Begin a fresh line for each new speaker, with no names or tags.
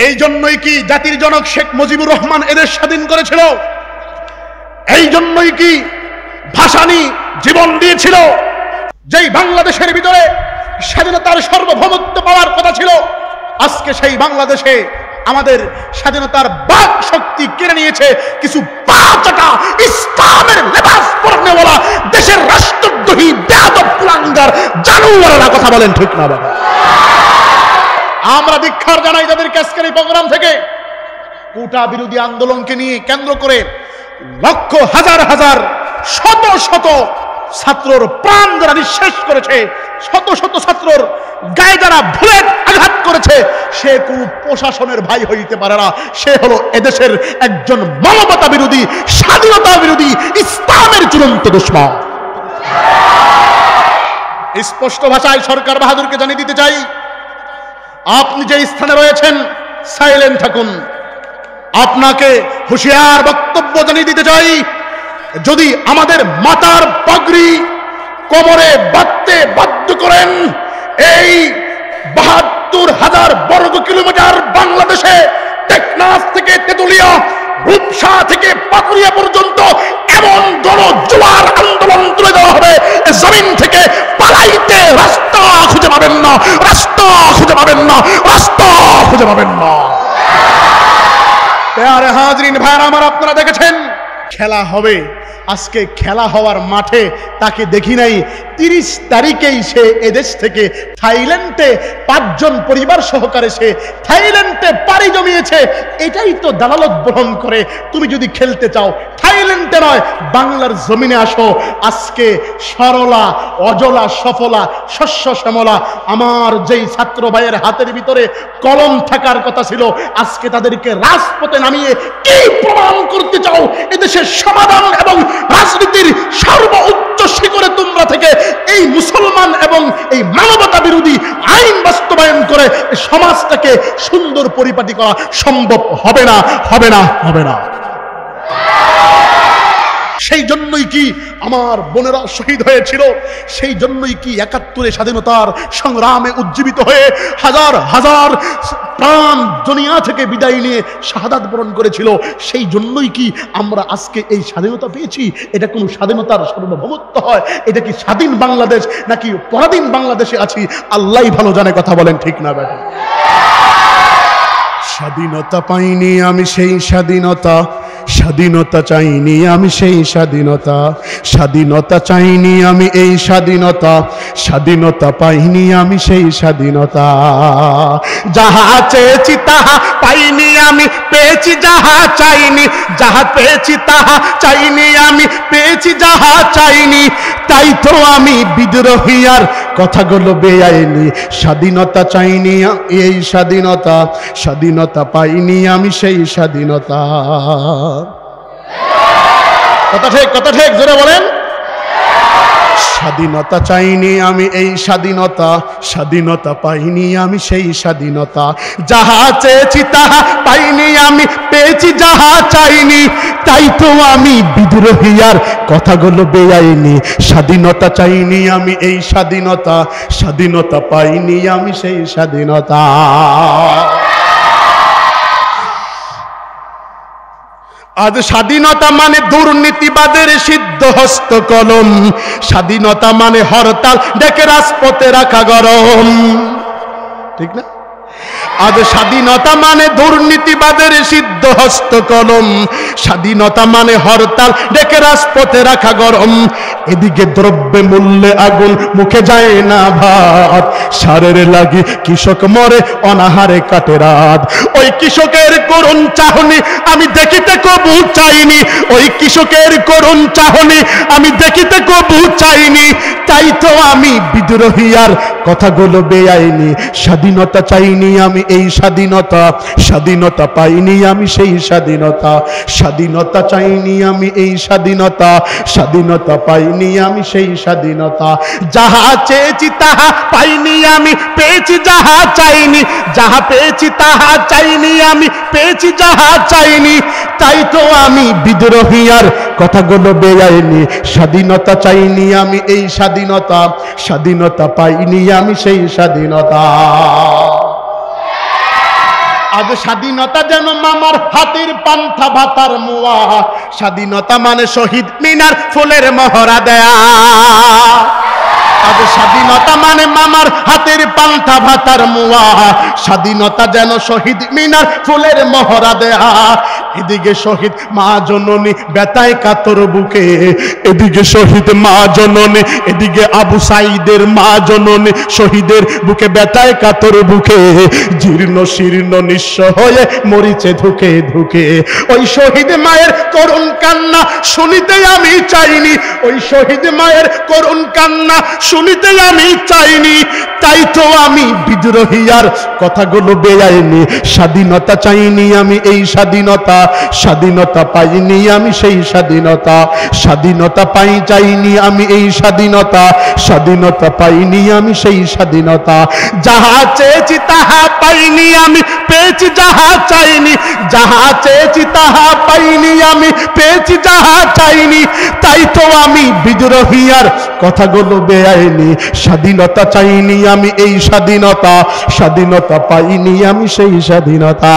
এই জন্যই কি জাতির জনক শেখ মুজিবুর রহমান এদেশ স্বাধীন করেছিল? এই জন্যই কি ভাসানী জীবন দিয়েছিল? যেই বাংলাদেশের ভিতরে স্বাধীনতার সার্বভৌমত্ব পাওয়ার কথা ছিল, আজকে সেই বাংলাদেশে আমাদের স্বাধীনতার বাক শক্তি কেড়ে নিয়েছে কিছু পাঁচটা ইসলামের লেবাস পরনেওয়ালা দেশের রাষ্ট্রদ্রোহী বেয়াদব কুলাঙ্গার জানোয়ারেরা। কথা বলেন ঠিক না বাবা? আমরা ধিক্কার জানাই তাদেরকে। আজকের এই প্রোগ্রাম থেকে কোটা বিরোধী আন্দোলনকে নিয়ে কেন্দ্র করে লক্ষ হাজার হাজার শত শত ছাত্রর প্রাণ যারা নিঃশেষ করেছে, শত শত ছাত্রর গায়ে যারা বুলেট আঘাত করেছে, সে কোন প্রশাসনের ভাই হইতে পারে না। সে হলো এদেশের একজন মানবতা বিরোধী, স্বাধীনতা বিরোধী, ইসলামের চূড়ান্ত দুশমন। স্পষ্ট ভাষায় সরকার বাহাদুরকে জানিয়ে দিতে চাই, আপনি যে স্থানে রয়েছেন সাইলেন্ট থাকুন। আপনাকে হুঁশিয়ার বক্তব্য জানিয়ে দিতে চাই, যদি আমাদের মাথার পাগড়ি কোমরে বাঁধতে বাধ্য করেন, এই ৭২,০০০ বর্গ কিলোমিটার বাংলাদেশে টেকনাফ থেকে তেতুলিয়া, রূপসা থেকে পাকুড়িয়া পর্যন্ত এমন গণজোয়ার আন্দোলন তুলে দেওয়া হবে, জমিন থেকে পালাইতে রাস্তা খুঁজে পাবেন না, রাস্তা খুঁজে পাবেন না, রাস্তা খুঁজে পাবেন না। প্যারে হাজরিন ভাইরা আমার, আপনারা দেখেছেন খেলা হবে। আজকে খেলা হওয়ার মাঠে তাকে দেখি নাই। ৩০ তারিখেই সে এদেশ থেকে থাইল্যান্ডে ৫ জন পরিবার সহকারে সে থাইল্যান্ডে পাড়ি জমিয়েছে। এটাই তো দালালত বহন করে। তুমি যদি খেলতে চাও থাইল্যান্ডে নয়, বাংলার জমিনে আসো। আজকে সরলা, অজলা, সফলা, শস্য শ্যামলা আমার যেই ছাত্র ভাইয়ের হাতের ভিতরে কলম থাকার কথা ছিল, আজকে তাদেরকে রাজপথে নামিয়ে কি প্রমাণ করতে চাও? এদেশের সমাধান এবং রাজনীতির সর্বোচ্চ শিখরে তোমরা থেকে এই মুসলমান এবং এই মানবতা বিরোধী আইন বাস্তবায়ন করে সমাজটাকে সুন্দর পরিপাটি করা সম্ভব হবে না, হবে না, হবে না। সেই জন্যই কি আমার বোনেরা শহীদ হয়েছিল, সেই জন্যই কি ৭১ স্বাধীনতার সংগ্রামে উজ্জীবিত হয়ে হাজার হাজার প্রাণ দুনিয়া থেকে বিদায় নিয়ে শাহাদাত বরণ করেছিল। সেই জন্যই কি আমরা আজকে এই স্বাধীনতা পেয়েছি। এটা কোন স্বাধীনতার সার্বভৌমত্ব হয়? এটা কি স্বাধীন বাংলাদেশ নাকি পরাধীন বাংলাদেশে আছি? আল্লাহই ভালো জানে। কথা বলেন ঠিক না বেটা? স্বাধীনতা পাইনি আমি সেই স্বাধীনতা, স্বাধীনতা চাইনি আমি সেই স্বাধীনতা, স্বাধীনতা চাইনি আমি এই স্বাধীনতা, স্বাধীনতা পাইনি আমি সেই স্বাধীনতা। যাহা চেয়েছি তাহা পাইনি আমি, পেয়েছি যাহা চাইনি, যাহা পেয়েছি তাহা চাইনি আমি, পেয়েছি যাহা চাইনি। তাই তো আমি বিদ্রোহী আর কথাগুলো বেআইনি। স্বাধীনতা চাইনি এই স্বাধীনতা, স্বাধীনতা পাইনি আমি সেই স্বাধীনতা। কথা ঠিক, কথা ঠিক, জোরে বলেন। স্বাধীনতা চাইনি আমি এই স্বাধীনতা, স্বাধীনতা পাইনি আমি সেই স্বাধীনতা। যাহা চেয়েছি তাহা পাইনি আমি, পেয়েছি যাহা চাইনি। তাই তো আমি বিদ্রোহী আর কথাগুলো বেআইনি। স্বাধীনতা চাইনি আমি এই স্বাধীনতা, স্বাধীনতা পাইনি আমি সেই স্বাধীনতা। আজ স্বাধীনতা মানে দুর্নীতিবাদের সিদ্ধ হস্ত কলম, স্বাধীনতা মানে হরতাল ডেকে রাজপথে রাখা গরম। ঠিক না? আজ স্বাধীনতা মানে দুর্নীতিবাদের সিদ্ধ হস্ত কলম, স্বাধীনতা মানে হরতাল ডেকে রাজপথে রাখা গরম। এদিকে দ্রব্যে মূল্যে আগুন, মুখে যায় না ভাত, সারের লাগি কৃষক মরে অনাহারে কাটে রাত। ওই কৃষকের করুণ চাহনি আমি দেখিতে কবু চাইনি, ওই কৃষকের করুণ চাহনি আমি দেখিতে কবু চাইনি। তাই তো আমি বিদ্রোহী আর কথাগুলো বেআইনি। স্বাধীনতা চাইনি আমি এই স্বাধীনতা, স্বাধীনতা পাইনি আমি সেই স্বাধীনতা। স্বাধীনতা চাইনি আমি এই স্বাধীনতা, স্বাধীনতা পাইনি আমি সেই স্বাধীনতা। যাহা চেয়েছি তাহা পাইনি আমি, পেয়েছি যাহা চাইনি, যাহা পেয়েছি তাহা চাইনি আমি, পেয়েছি যাহা চাইনি। তাই তো আমি বিদ্রোহী আর কথাগুলো বেআইনি। স্বাধীনতা চাইনি আমি এই স্বাধীনতা, স্বাধীনতা পাইনি আমি সেই স্বাধীনতা। আজ স্বাধীনতা যেন মামার হাতের পান্থা ভাতার মুয়া, স্বাধীনতা মানে শহীদ মিনার ফুলের মহড়া দেয়া। আজ স্বাধীনতা মানে মামার হাতের পান্থা ভাতার মুয়া, স্বাধীনতা যেন শহীদ মিনার ফুলের মহড়া দেয়া। এদিকে শহীদ মা জননী ব্যথায় কাতর বুকে, এদিকে শহীদ মা জননী, এদিকে আবু সাইদের মা জননী শহীদের বুকে ব্যথায় কাতর বুকে, জীর্ণ শীর্ণ নিঃস্ব হয়ে মরিচে ধুকে ধুকে। ওই শহীদ মায়ের করুণ কান্না শুনিতে আমি চাইনি, ওই শহীদ মায়ের করুণ কান্না শুনিতে আমি চাইনি, তাই তো আমি বিদ্রোহী আর কথাগুলো বেআইনি। স্বাধীনতা চাইনি আমি এই স্বাধীনতা, স্বাধীনতা পাইনি আমি সেই স্বাধীনতা, স্বাধীনতা পাই চাইনি আমি এই স্বাধীনতা, স্বাধীনতা পাইনি আমি সেই স্বাধীনতা। যাহা চেয়েছি তাহা পাইনি আমি, পেয়েছি যাহা চাইনি, যাহা চেয়েছি তাহা পাইনি আমি, পেয়েছি যাহা চাইনি, তাই তো আমি বিদ্রোহী আর কথাগুলো বেআইনি। স্বাধীনতা চাইনি আমি এই স্বাধীনতা, স্বাধীনতা পাইনি আমি সেই স্বাধীনতা।